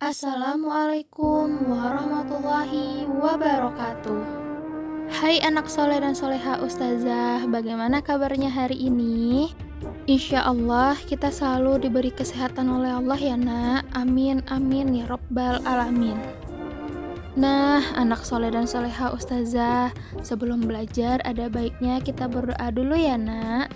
Assalamualaikum warahmatullahi wabarakatuh. Hai anak soleh dan soleha ustazah, bagaimana kabarnya hari ini? Insya Allah kita selalu diberi kesehatan oleh Allah ya nak. Amin amin ya robbal alamin. Nah, anak soleh dan soleha ustazah, sebelum belajar ada baiknya kita berdoa dulu ya nak.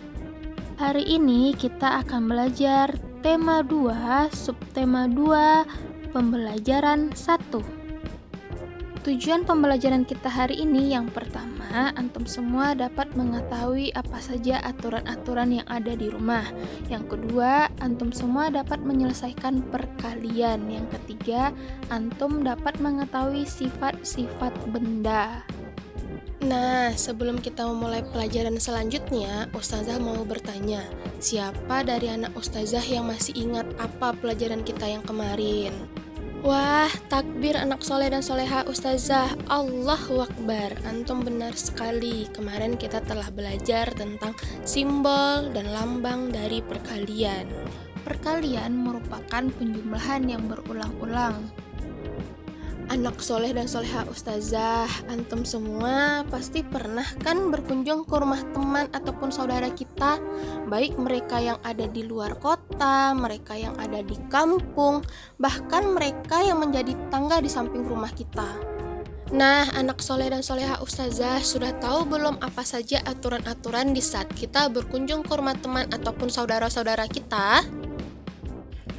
Hari ini kita akan belajar tema 2, subtema 2, pembelajaran 1. Tujuan pembelajaran kita hari ini yang pertama, antum semua dapat mengetahui apa saja aturan-aturan yang ada di rumah. Yang kedua, antum semua dapat menyelesaikan perkalian. Yang ketiga, antum dapat mengetahui sifat-sifat benda. Nah, sebelum kita memulai pelajaran selanjutnya, Ustazah mau bertanya, siapa dari anak Ustazah yang masih ingat apa pelajaran kita yang kemarin? Wah, takbir anak soleh dan soleha Ustazah, Allahu Akbar, antum benar sekali. Kemarin kita telah belajar tentang simbol dan lambang dari perkalian. Perkalian merupakan penjumlahan yang berulang-ulang. Anak soleh dan soleha Ustazah, antum semua pasti pernah kan berkunjung ke rumah teman ataupun saudara kita, baik mereka yang ada di luar kota, mereka yang ada di kampung, bahkan mereka yang menjadi tetangga di samping rumah kita. Nah, anak soleh dan soleha Ustazah, sudah tahu belum apa saja aturan-aturan di saat kita berkunjung ke rumah teman ataupun saudara-saudara kita?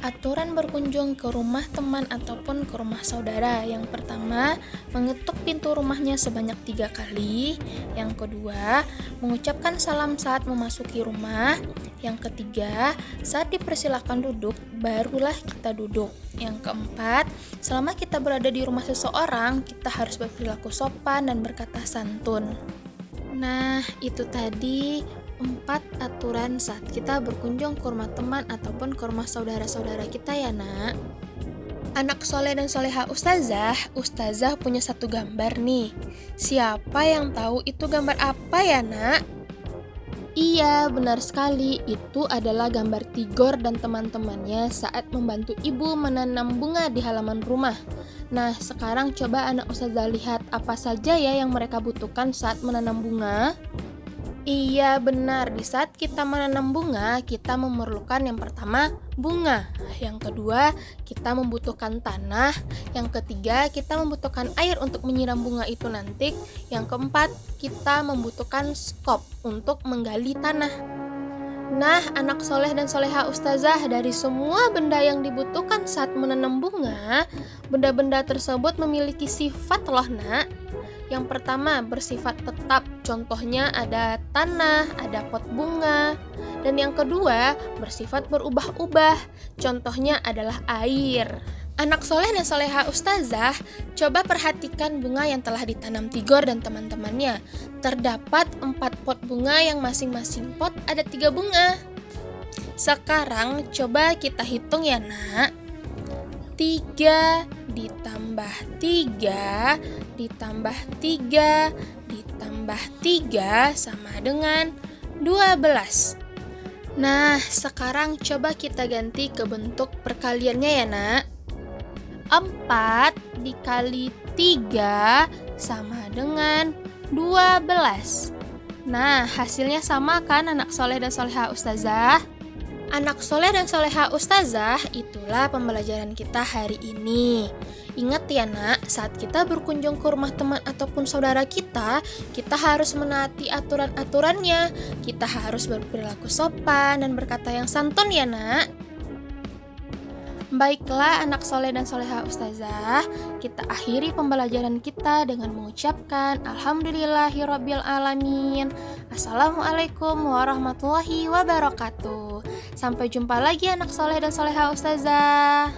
Aturan berkunjung ke rumah teman ataupun ke rumah saudara. Yang pertama, mengetuk pintu rumahnya sebanyak 3 kali. Yang kedua, mengucapkan salam saat memasuki rumah. Yang ketiga, saat dipersilahkan duduk, barulah kita duduk. Yang keempat, selama kita berada di rumah seseorang, kita harus berperilaku sopan dan berkata santun. Nah, itu tadi 4 aturan saat kita berkunjung ke rumah teman ataupun ke rumah saudara-saudara kita ya nak. Anak soleh dan soleha Ustazah punya satu gambar nih. Siapa yang tahu itu gambar apa ya nak? Iya, benar sekali. Itu adalah gambar Tigor dan teman-temannya saat membantu ibu menanam bunga di halaman rumah. Nah, sekarang coba anak Ustazah lihat apa saja ya yang mereka butuhkan saat menanam bunga. Iya benar, di saat kita menanam bunga, kita memerlukan yang pertama bunga, yang kedua kita membutuhkan tanah, yang ketiga kita membutuhkan air untuk menyiram bunga itu nanti, yang keempat kita membutuhkan skop untuk menggali tanah. Nah, anak soleh dan soleha Ustazah, dari semua benda yang dibutuhkan saat menanam bunga, benda-benda tersebut memiliki sifat loh nak. Yang pertama bersifat tetap, contohnya ada tanah, ada pot bunga. Dan yang kedua bersifat berubah-ubah, contohnya adalah air. Anak soleh dan soleha Ustazah, coba perhatikan bunga yang telah ditanam Tigor dan teman-temannya. Terdapat 4 pot bunga yang masing-masing pot ada 3 bunga. Sekarang coba kita hitung ya nak. 3 ditambah 3 ditambah 3 ditambah 3 sama dengan 12. Nah, sekarang coba kita ganti ke bentuk perkaliannya ya nak. 4 dikali 3 sama dengan 12. Nah, hasilnya sama kan anak soleh dan soleha Ustazah? Anak soleh dan soleha Ustazah, itulah pembelajaran kita hari ini. Ingat ya nak, saat kita berkunjung ke rumah teman ataupun saudara kita harus menaati aturan-aturannya. Kita harus berperilaku sopan dan berkata yang santun ya nak. Baiklah anak soleh dan soleha Ustazah, kita akhiri pembelajaran kita dengan mengucapkan Alhamdulillahirabbil alamin. Assalamualaikum warahmatullahi wabarakatuh. Sampai jumpa lagi anak soleh dan soleha Ustazah.